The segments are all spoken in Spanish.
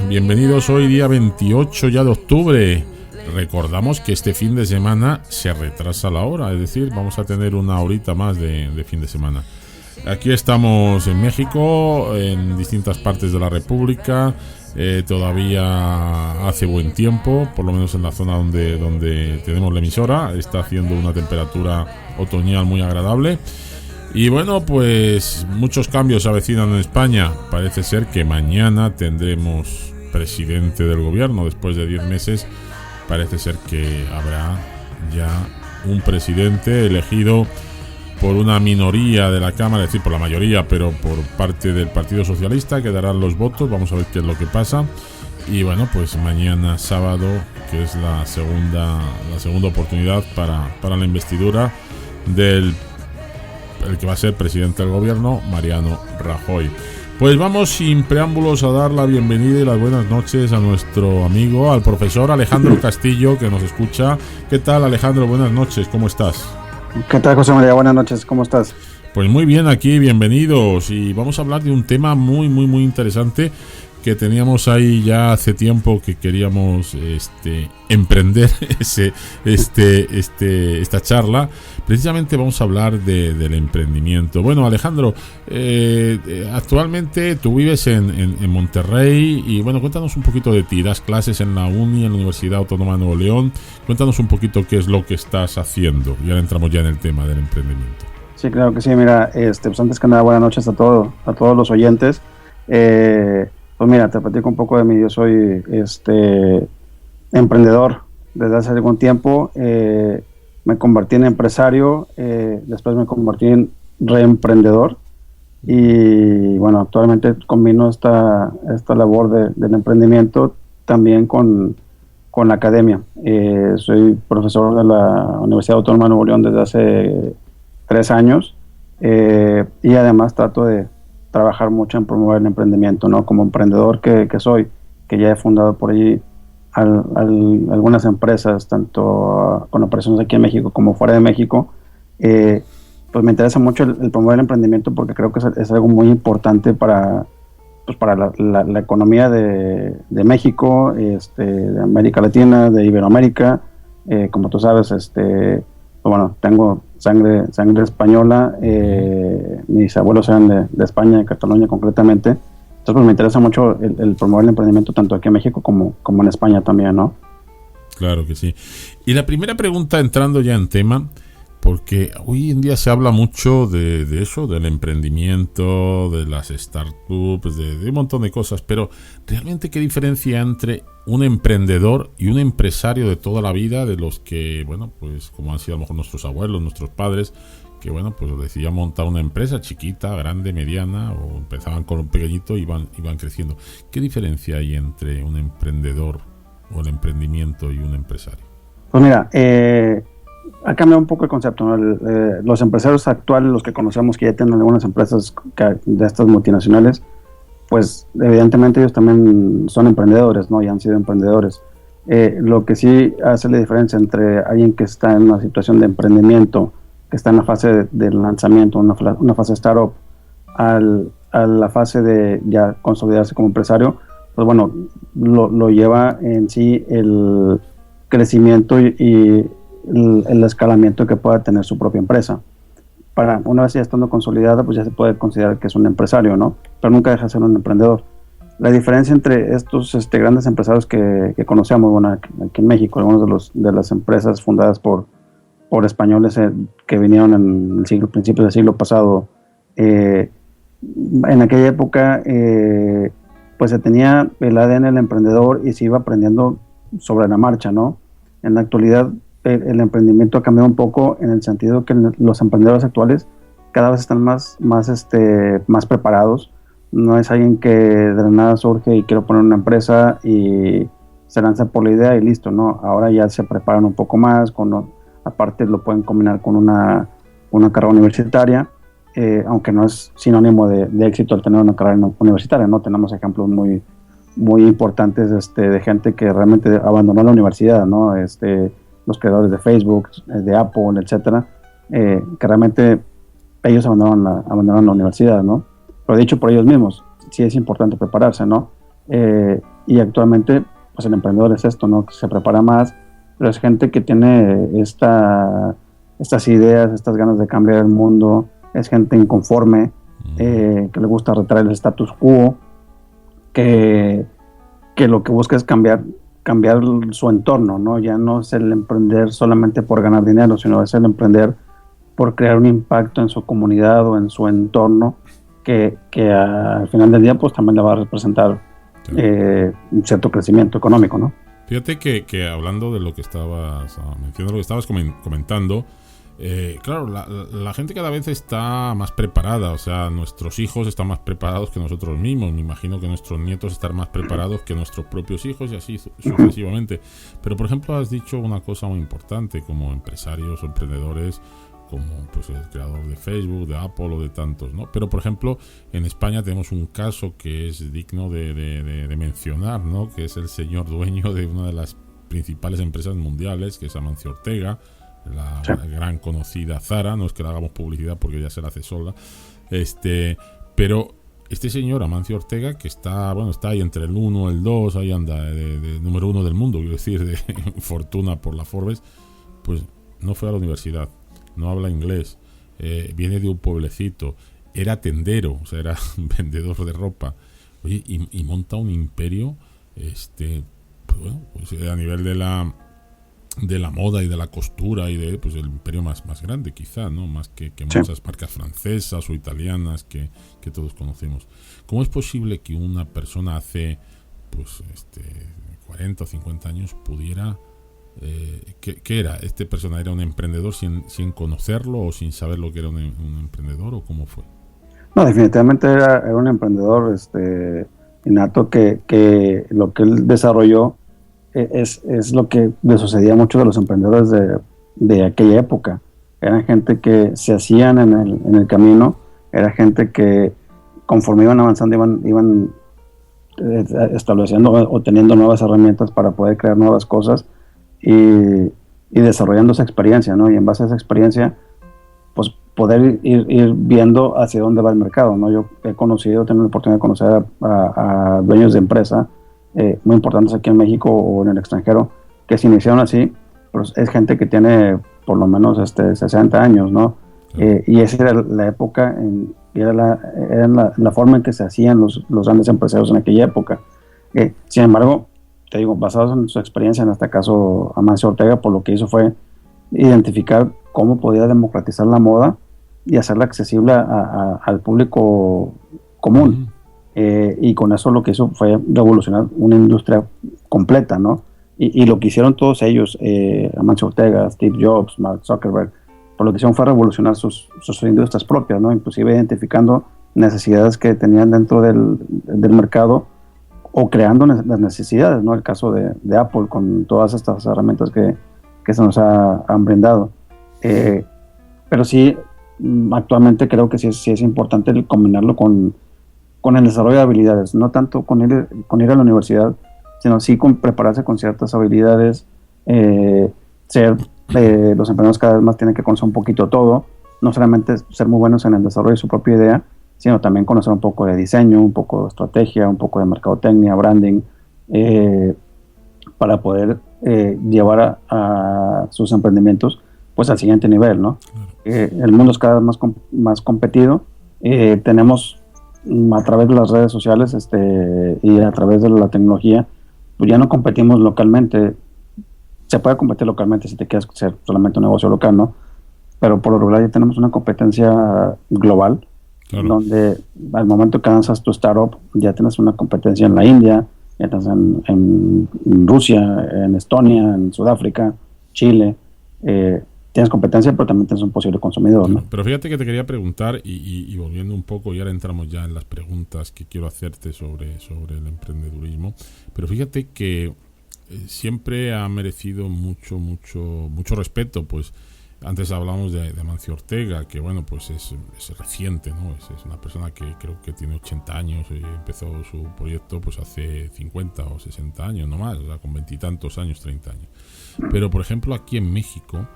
bienvenidos hoy día 28 ya de octubre. Recordamos que este fin de semana se retrasa la hora, es decir, vamos a tener una horita más de fin de semana. Aquí estamos en México, en distintas partes de la República. Todavía hace buen tiempo, por lo menos en la zona donde tenemos la emisora. Está haciendo una temperatura otoñal muy agradable. Y bueno, pues muchos cambios se avecinan en España. Parece ser que mañana tendremos presidente del gobierno. Después de 10 meses, parece ser que habrá ya un presidente elegido por una minoría de la Cámara, es decir, por la mayoría, pero por parte del Partido Socialista, que darán los votos. Vamos a ver qué es lo que pasa. Y bueno, pues mañana sábado, que es la segunda oportunidad para la investidura del el que va a ser presidente del gobierno, Mariano Rajoy. Pues vamos sin preámbulos a dar la bienvenida y las buenas noches a nuestro amigo, al profesor Alejandro Castillo, que nos escucha. ¿Qué tal, Alejandro? Buenas noches, ¿cómo estás? ¿Qué tal, José María? Buenas noches, ¿cómo estás? Pues muy bien aquí, bienvenidos. Y vamos a hablar de un tema muy interesante que teníamos ahí ya hace tiempo, que queríamos emprender esta charla. Precisamente vamos a hablar del emprendimiento. Bueno, Alejandro, actualmente tú vives en Monterrey y bueno, cuéntanos un poquito de ti. Das clases en la en la Universidad Autónoma de Nuevo León. Cuéntanos un poquito qué es lo que estás haciendo. Y ahora entramos ya en el tema del emprendimiento. Sí, claro que sí. Mira, pues antes que nada, buenas noches a todos los oyentes. Pues mira, te platico un poco de mí. Yo soy emprendedor desde hace algún tiempo. Me convertí en empresario, después me convertí en reemprendedor y bueno, actualmente combino esta labor del emprendimiento también con la academia. Soy profesor de la Universidad Autónoma de Nuevo León desde hace 3 años y además trato de trabajar mucho en promover el emprendimiento, ¿no? Como emprendedor que soy, que ya he fundado por allí algunas empresas, tanto con operaciones aquí en México como fuera de México, pues me interesa mucho el promover el emprendimiento porque creo que es algo muy importante para la economía de México, de América Latina, de Iberoamérica. Como tú sabes, pues bueno, tengo sangre española, mis abuelos eran de España, de Cataluña concretamente. Entonces, pues me interesa mucho el promover el emprendimiento tanto aquí en México como en España también, ¿no? Claro que sí. Y la primera pregunta, entrando ya en tema, porque hoy en día se habla mucho de eso, del emprendimiento, de las startups, de un montón de cosas, pero realmente ¿qué diferencia entre un emprendedor y un empresario de toda la vida, de los que, bueno, pues como han sido a lo mejor nuestros abuelos, nuestros padres, que bueno, pues decidían montar una empresa chiquita, grande, mediana, o empezaban con un pequeñito y iban creciendo? ¿Qué diferencia hay entre un emprendedor o el emprendimiento y un empresario? Pues mira, ha cambiado un poco el concepto, ¿no? Los empresarios actuales, los que conocemos que ya tienen algunas empresas de estas multinacionales, pues evidentemente ellos también son emprendedores, ¿no? Y han sido emprendedores. Lo que sí hace la diferencia entre alguien que está en una situación de emprendimiento, que está en la fase de lanzamiento, una fase startup, a la fase de ya consolidarse como empresario, pues bueno, lo lleva en sí el crecimiento y el escalamiento que pueda tener su propia empresa. Para una vez ya estando consolidada, pues ya se puede considerar que es un empresario, ¿no? Pero nunca deja de ser un emprendedor. La diferencia entre estos grandes empresarios que conocemos, bueno, aquí en México, algunos de las empresas fundadas por españoles que vinieron en el principios del siglo pasado, en aquella época pues se tenía el ADN del emprendedor y se iba aprendiendo sobre la marcha, ¿no? En la actualidad el emprendimiento ha cambiado un poco en el sentido que los emprendedores actuales cada vez están más preparados. No es alguien que de la nada surge y quiere poner una empresa y se lanza por la idea y listo, ¿no? Ahora ya se preparan un poco más, aparte lo pueden combinar con una carrera universitaria, aunque no es sinónimo de éxito el tener una carrera universitaria, ¿no? Tenemos ejemplos muy importantes de gente que realmente abandonó la universidad, ¿no? Los creadores de Facebook, de Apple, etcétera, que realmente ellos abandonaron la universidad, ¿no? Pero dicho por ellos mismos, sí es importante prepararse, ¿no? y actualmente pues el emprendedor es esto, ¿no? Que se prepara más, pero es gente que tiene estas ideas, estas ganas de cambiar el mundo, es gente inconforme, que le gusta retraer el status quo, que lo que busca es cambiar su entorno, ¿no? Ya no es el emprender solamente por ganar dinero, sino es el emprender por crear un impacto en su comunidad o en su entorno que al final del día pues también le va a representar un cierto crecimiento económico, ¿no? Fíjate que hablando de lo que estabas mencionando, lo que estabas comentando, claro, la gente cada vez está más preparada, o sea, nuestros hijos están más preparados que nosotros mismos, me imagino que nuestros nietos están más preparados que nuestros propios hijos y así sucesivamente. Pero, por ejemplo, has dicho una cosa muy importante, como empresarios o emprendedores, como pues el creador de Facebook, de Apple o de tantos, ¿no? Pero, por ejemplo, en España tenemos un caso que es digno de mencionar, ¿no? Que es el señor dueño de una de las principales empresas mundiales, que es Amancio Ortega, la gran conocida Zara. No es que le hagamos publicidad porque ya se la hace sola, pero este señor Amancio Ortega, que está ahí entre el 1 y el 2, ahí anda de número 1 del mundo, quiero decir, de fortuna por la Forbes, pues no fue a la universidad, no habla inglés, viene de un pueblecito, era tendero, o sea, era vendedor de ropa, oye, y monta un imperio, pues a nivel de la moda y de la costura y de pues el imperio más grande quizá, ¿no? Más que muchas marcas francesas o italianas que todos conocemos. ¿Cómo es posible que una persona hace pues 40 o 50 años pudiera ¿qué era? ¿Este persona era un emprendedor sin conocerlo o sin saber lo que era un emprendedor, o cómo fue? No, definitivamente era un emprendedor innato, que lo que él desarrolló es lo que le sucedía a muchos de los emprendedores de aquella época. Eran gente que se hacían en el camino, era gente que conforme iban avanzando iban estableciendo o teniendo nuevas herramientas para poder crear nuevas cosas y desarrollando esa experiencia, ¿no? Y en base a esa experiencia pues poder ir viendo hacia dónde va el mercado, ¿no? Yo he tenido la oportunidad de conocer a dueños de empresa muy importantes aquí en México o en el extranjero, que se iniciaron así, pues es gente que tiene por lo menos 60 años, ¿no? Y esa era la época, era la forma en que se hacían los grandes empresarios en aquella época. Sin embargo, te digo, basados en su experiencia, en este caso Amancio Ortega, por lo que hizo fue identificar cómo podía democratizar la moda y hacerla accesible al público común. Y con eso lo que hizo fue revolucionar una industria completa, ¿no? Y lo que hicieron todos ellos, Amancio Ortega, Steve Jobs, Mark Zuckerberg, por lo que hicieron fue revolucionar sus industrias propias, ¿no? Inclusive identificando necesidades que tenían dentro del mercado o creando las necesidades, ¿no? El caso de Apple con todas estas herramientas que se nos han brindado. Pero sí, actualmente creo que sí es importante el combinarlo con el desarrollo de habilidades, no tanto con ir a la universidad, sino sí con prepararse con ciertas habilidades, los emprendedores cada vez más tienen que conocer un poquito todo, no solamente ser muy buenos en el desarrollo de su propia idea, sino también conocer un poco de diseño, un poco de estrategia, un poco de mercadotecnia, branding, para poder llevar a sus emprendimientos pues al siguiente nivel, ¿no? El mundo es cada vez más competido, tenemos a través de las redes sociales y a través de la tecnología, pues ya no competimos localmente. Se puede competir localmente si te quieres hacer solamente un negocio local, ¿no? Pero por lo regular ya tenemos una competencia global, claro, donde al momento que lanzas tu startup ya tienes una competencia en la India, ya estás en Rusia, en Estonia, en Sudáfrica, Chile. Tienes competencia, pero también tienes un posible consumidor, ¿no? Pero fíjate que te quería preguntar, y volviendo un poco, y ahora entramos ya en las preguntas que quiero hacerte sobre el emprendedurismo, pero fíjate que siempre ha merecido mucho respeto, pues antes hablamos de Amancio Ortega, que bueno, pues es reciente, ¿no? Es una persona que creo que tiene 80 años y empezó su proyecto pues hace 50 o 60 años, no más, o sea, con 20 y tantos años, 30 años. Pero por ejemplo aquí en México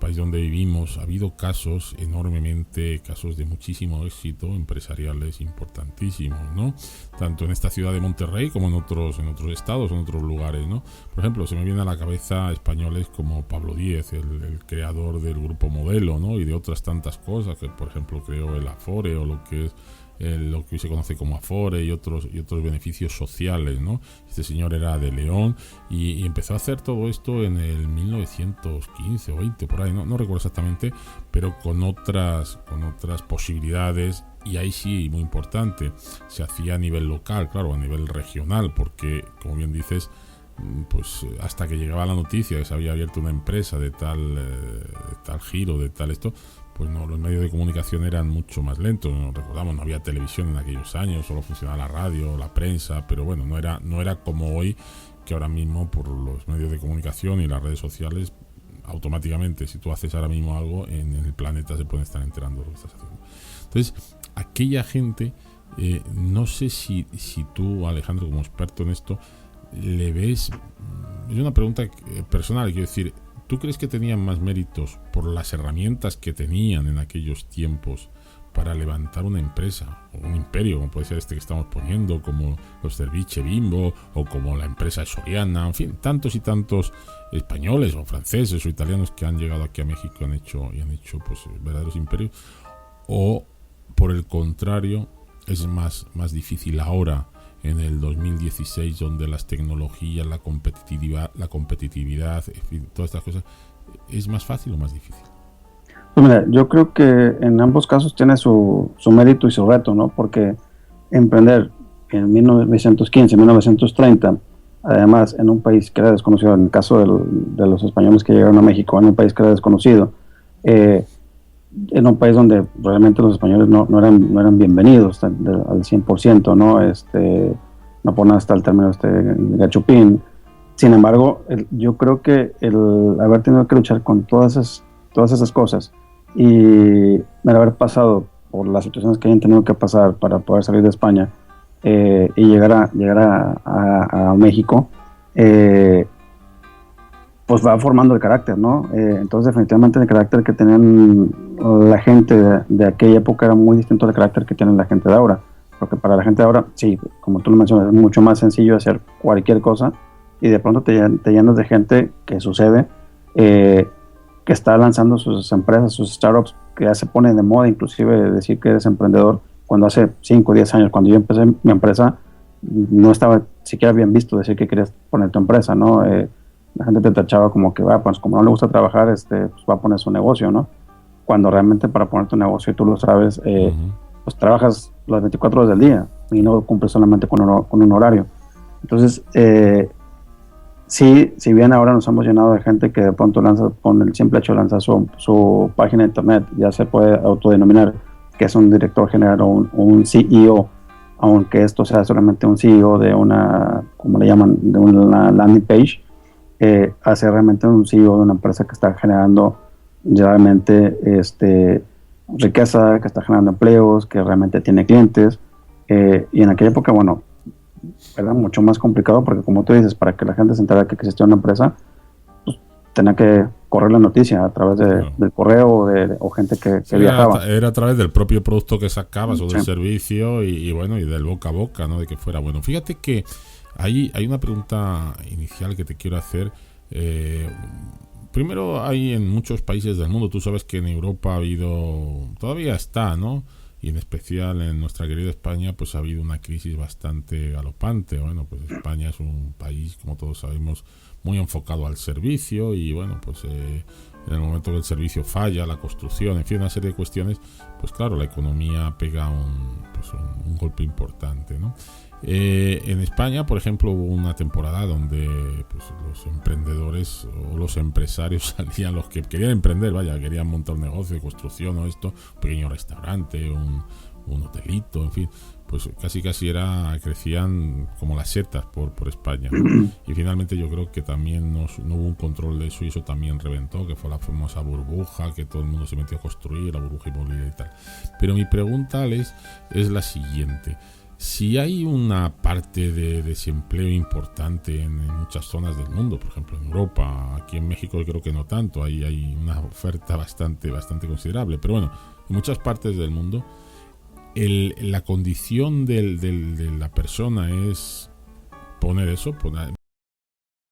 país donde vivimos ha habido casos de muchísimo éxito empresariales importantísimos, ¿no? Tanto en esta ciudad de Monterrey como en otros estados, en otros lugares, ¿no? Por ejemplo, se me viene a la cabeza españoles como Pablo Díez, el creador del Grupo Modelo, ¿no? Y de otras tantas cosas, que por ejemplo creó el Afore, o lo que hoy se conoce como Afore, y otros beneficios sociales, ¿no? Este señor era de León y empezó a hacer todo esto en el 1915 o 20, por ahí, no recuerdo exactamente, pero con otras posibilidades. Y ahí sí, muy importante, se hacía a nivel local, claro, a nivel regional, porque, como bien dices, pues hasta que llegaba la noticia que se había abierto una empresa de tal giro, de tal esto, pues no, los medios de comunicación eran mucho más lentos. Nos recordamos, no había televisión en aquellos años, solo funcionaba la radio, la prensa, pero bueno, no era como hoy, que ahora mismo por los medios de comunicación y las redes sociales, automáticamente, si tú haces ahora mismo algo, en el planeta se pueden estar enterando de lo que estás haciendo. Entonces, aquella gente, no sé si tú, Alejandro, como experto en esto, le ves, es una pregunta personal, quiero decir, ¿tú crees que tenían más méritos por las herramientas que tenían en aquellos tiempos para levantar una empresa o un imperio, como puede ser este que estamos poniendo, como los Cerviche Bimbo, o como la empresa Soriana, en fin, tantos y tantos españoles o franceses o italianos que han llegado aquí a México y han hecho pues verdaderos imperios? ¿O por el contrario es más difícil ahora, en el 2016, donde las tecnologías, la competitividad, en fin, todas estas cosas, es más fácil o más difícil? Pues mira, yo creo que en ambos casos tiene su mérito y su reto, ¿no? Porque emprender en 1915, 1930, además en un país que era desconocido, en el caso de los españoles que llegaron a México, en un país que era desconocido, en un país donde realmente los españoles no eran bienvenidos al 100%, ¿no? No por nada está el término gachupín. Sin embargo, yo creo que el haber tenido que luchar con todas esas cosas y el haber pasado por las situaciones que hayan tenido que pasar para poder salir de España y llegar a México, pues va formando el carácter, ¿no? Entonces definitivamente el carácter que tenían la gente de aquella época era muy distinto al carácter que tiene la gente de ahora, porque para la gente de ahora, sí, como tú lo mencionas, es mucho más sencillo hacer cualquier cosa, y de pronto te llenas de gente que sucede, que está lanzando sus empresas, sus startups, que ya se pone de moda inclusive decir que eres emprendedor, cuando hace 5 o 10 años, cuando yo empecé mi empresa, no estaba siquiera bien visto decir que querías poner tu empresa, ¿no? La gente te tachaba como que, pues como no le gusta trabajar, pues va a poner su negocio, ¿no? Cuando realmente para poner tu negocio, y tú lo sabes, pues trabajas las 24 horas del día y no cumples solamente con un horario. Entonces, sí, si bien ahora nos hemos llenado de gente que de pronto lanza, con el simple hecho de lanzar su página de internet, ya se puede autodenominar que es un director general o un CEO, aunque esto sea solamente un CEO de una, como le llaman, de una landing page, hace realmente un CEO de una empresa que está generando realmente riqueza, que está generando empleos, que realmente tiene clientes, y en aquella época, bueno, era mucho más complicado porque, como tú dices, para que la gente se enterara que existía una empresa, pues tenía que correr la noticia a través del correo o gente que viajaba. Era a través del propio producto que sacabas o del servicio y bueno, y del boca a boca, ¿no? De que fuera bueno. Fíjate que hay una pregunta inicial que te quiero hacer. Primero, hay en muchos países del mundo, tú sabes que en Europa ha habido, todavía está, ¿no? Y en especial en nuestra querida España, pues ha habido una crisis bastante galopante. Bueno, pues España es un país, como todos sabemos, muy enfocado al servicio y bueno, pues en el momento que el servicio falla, la construcción, en fin, una serie de cuestiones, pues claro, la economía pega un golpe importante, ¿no? En España, por ejemplo, hubo una temporada donde pues, los emprendedores o los empresarios salían, los que querían emprender, querían montar un negocio de construcción o esto, un pequeño restaurante, un hotelito, en fin, pues casi crecían como las setas por España, ¿no? Y finalmente yo creo que también no hubo un control de eso y eso también reventó, que fue la famosa burbuja, que todo el mundo se metió a construir, la burbuja inmobiliaria y tal. Pero mi pregunta, Alex, es la siguiente. Si hay una parte de desempleo importante en muchas zonas del mundo, por ejemplo en Europa, aquí en México creo que no tanto, ahí hay una oferta bastante considerable, pero bueno, en muchas partes del mundo la condición de la persona es poner